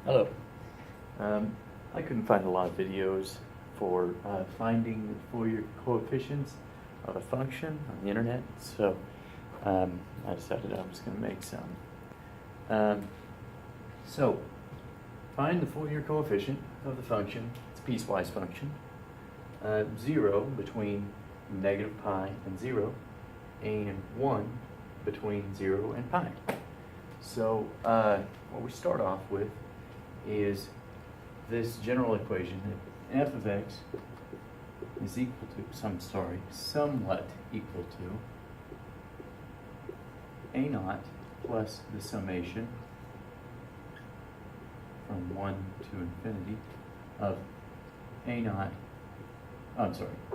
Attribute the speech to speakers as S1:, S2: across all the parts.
S1: Hello. I couldn't find a lot of videos for finding the Fourier coefficients of a function on the internet, so I decided I was going to make some. So, find the Fourier coefficient of the function. It's a piecewise function. 0 between negative pi and 0, and 1 between 0 and pi. So, what we start off with is this general equation that f of x is equal to, somewhat equal to a naught plus the summation from 1 to infinity of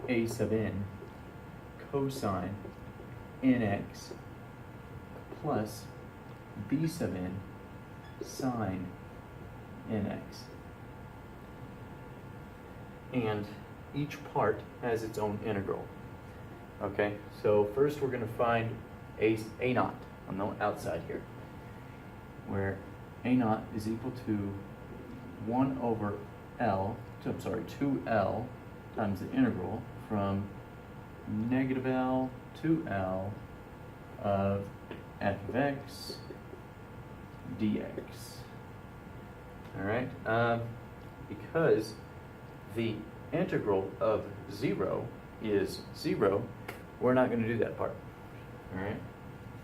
S1: a sub n cosine nx plus b sub n sine nx. And each part has its own integral. Okay, so first we're going to find a naught on the outside here, where a naught is equal to 1 over L, 2L times the integral from negative L to L of f of x dx. All right, because the integral of 0 is 0, we're not going to do that part. All right,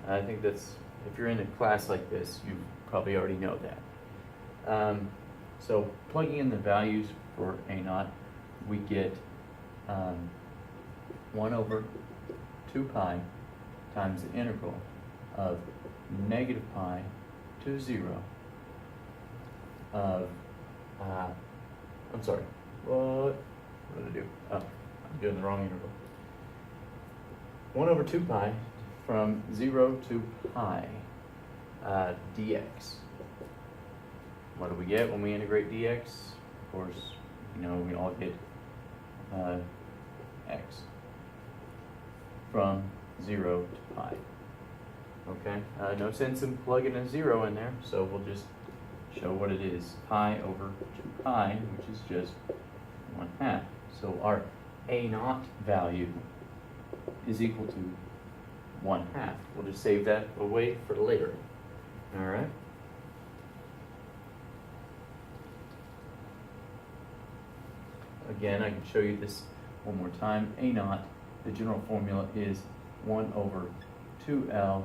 S1: I think that's, if you're in a class like this, you probably already know that. So plugging in the values for a naught, we get 1 over 2 pi times the integral of negative pi to 0 of, what did I do? Oh, I'm doing the wrong integral. 1 over 2 pi from 0 to pi dx. What do we get when we integrate dx? Of course, we all get x from 0 to pi. Okay, no sense in plugging a 0 in there, so we'll just show what it is. Pi over 2 pi, which is just 1/2. So our a naught value is equal to 1/2. We'll just save that away for later. All right. Again, I can show you this one more time. A naught, the general formula is 1 over 2L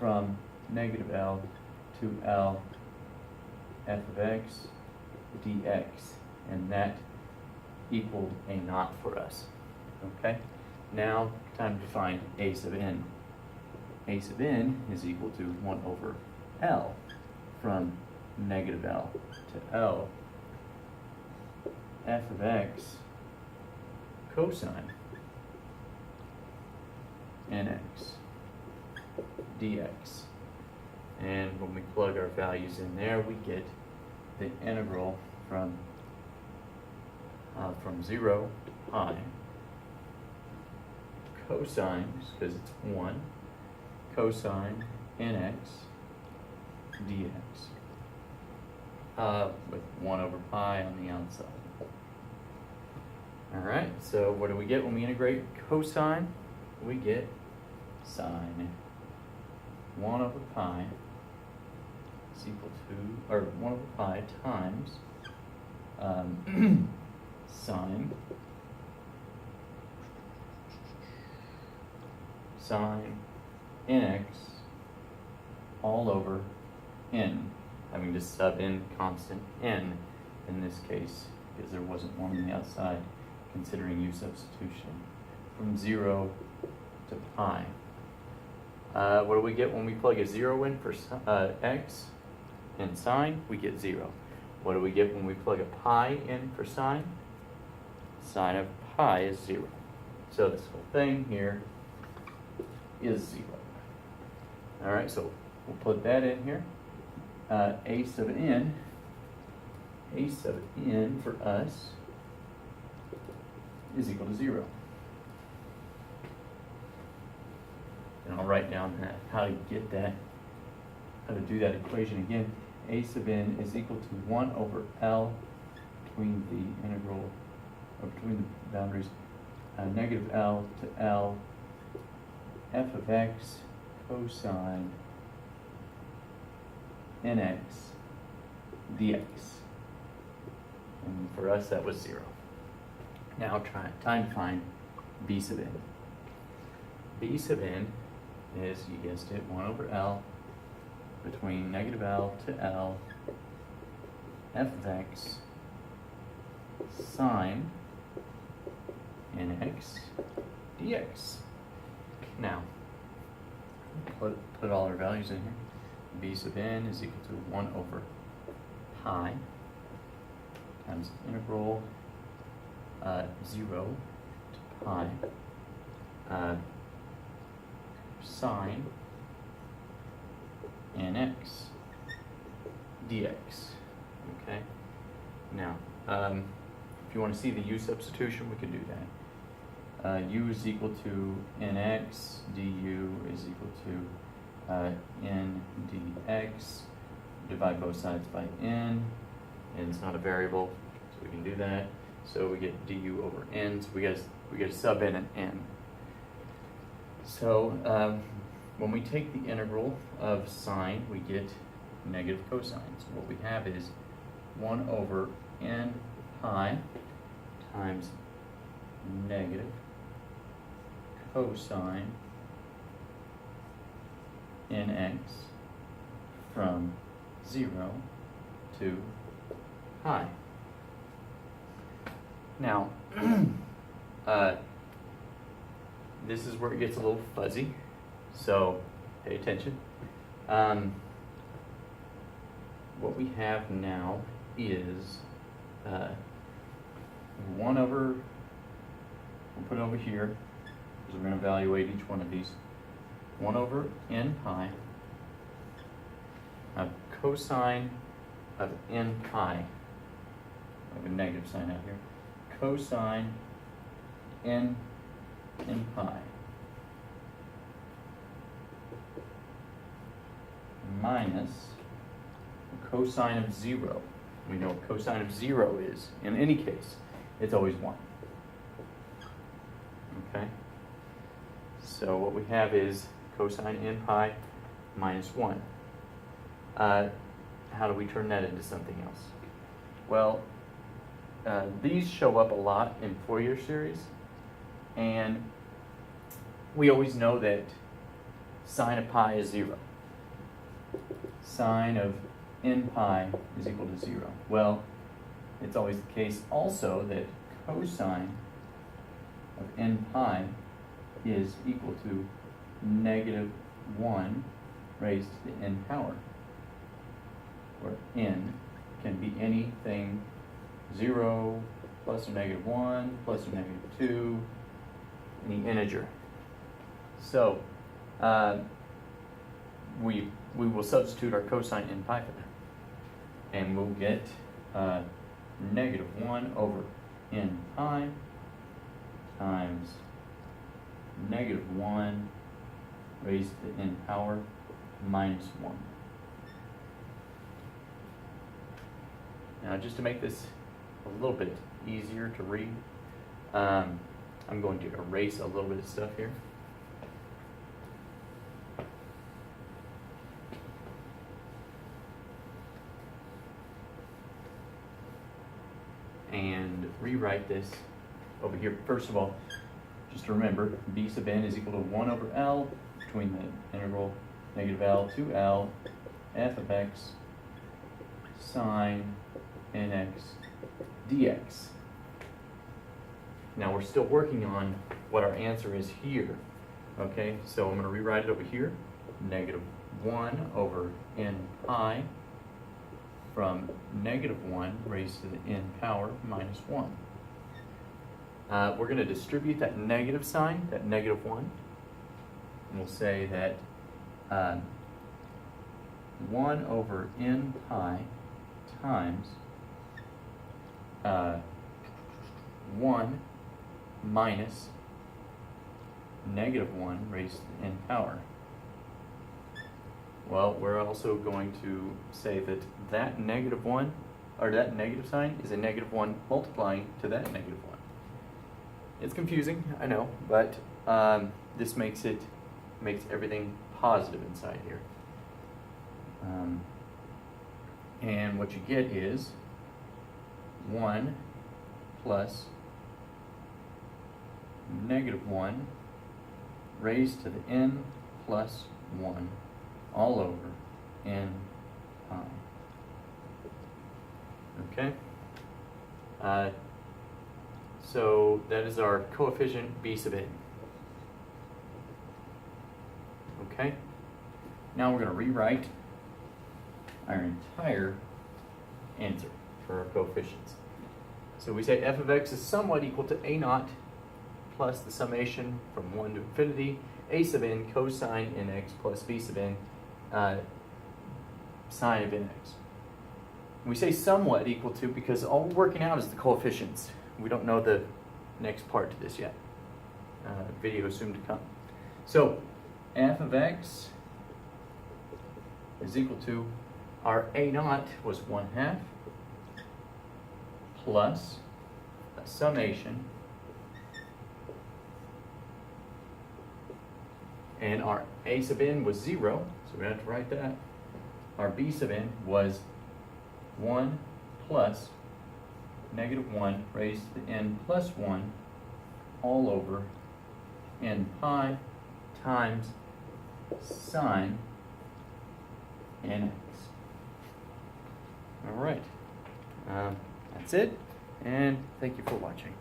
S1: from negative L to L f of x dx, and that equaled a naught for us. Okay, now time to find a sub n. A sub n is equal to 1 over L from negative L to L f of x cosine nx dx. And when we plug our values in there, we get the integral from 0 to pi cosine, because it's 1, cosine nx dx, with 1 over pi on the outside. All right, so what do we get when we integrate cosine? We get sine 1 over pi is equal to, or 1 over pi times sine nx all over n, having to sub in constant n in this case because there wasn't one on the outside, considering u substitution, from 0 to pi. What do we get when we plug a 0 in for x and sine? We get 0. What do we get when we plug a pi in for sine? Sine of pi is 0. So this whole thing here is 0. All right, so we'll put that in here. A sub n for us is equal to 0. And I'll write down how to get that, how to do that equation again. a sub n is equal to 1 over L between the integral, or between the boundaries, negative L to L, f of x cosine nx dx. And for us that was 0. Now time to find b sub n. B sub n is, you guessed it, 1 over L between negative L to L, f of x sine nx dx. Now, put all our values in here. B sub n is equal to 1 over pi times integral 0 to pi sine nx dx. Okay. Now, if you want to see the u substitution, we can do that. U is equal to nx, du is equal to n dx. Divide both sides by n. N's not a variable, so we can do that. So we get du over n. So we get to sub in an n. So when we take the integral of sine, we get negative cosine. So what we have is 1 over n pi times negative cosine nx from 0 to pi. Now, this is where it gets a little fuzzy, so pay attention. What we have now is 1 over, we'll put it over here, because we're going to evaluate each one of these. 1 over n pi, cosine of n pi, I have a negative sign out here, cosine n pi minus cosine of 0. We know what cosine of 0 is. In any case, it's always 1. Okay? So what we have is cosine n pi minus 1. How do we turn that into something else? Well, these show up a lot in Fourier series, and we always know that sine of pi is 0. Sine of n pi is equal to 0. Well, it's always the case also that cosine of n pi is equal to negative 1 raised to the n power, where n can be anything 0, plus or negative 1, plus or negative 2, any integer. So we will substitute our cosine n pi for that, and we'll get negative 1 over n pi times negative 1 raised to the n power minus 1. Now, just to make this a little bit easier to read, I'm going to erase a little bit of stuff here. And rewrite this over here. First of all, just to remember, b sub n is equal to 1 over L between the integral negative L to L, f of x sine nx dx. Now we're still working on what our answer is here. Okay, so I'm going to rewrite it over here. Negative 1 over n pi from negative 1 raised to the n power minus 1. We're going to distribute that negative sign, that negative 1, and we'll say that 1 over n pi times 1 minus negative 1 raised to the n power. Well, we're also going to say that that negative 1, or that negative sign, is a negative 1 multiplying to that negative 1. It's confusing, I know, but this makes everything positive inside here. And what you get is 1 plus negative 1 raised to the n plus 1 all over n pi. Okay? So that is our coefficient b sub n. Okay? Now we're going to rewrite our entire answer for our coefficients. So we say f of x is somewhat equal to a naught plus the summation from 1 to infinity, a sub n cosine nx plus b sub n sine of nx. We say somewhat equal to because all we're working out is the coefficients. We don't know the next part to this yet. Video is soon to come. So f of x is equal to, our a naught was 1/2 plus a summation, and our a sub n was 0, so we have to write that. Our b sub n was 1 plus negative 1 raised to the n plus 1 all over n pi times sine nx. All right, that's it, and thank you for watching.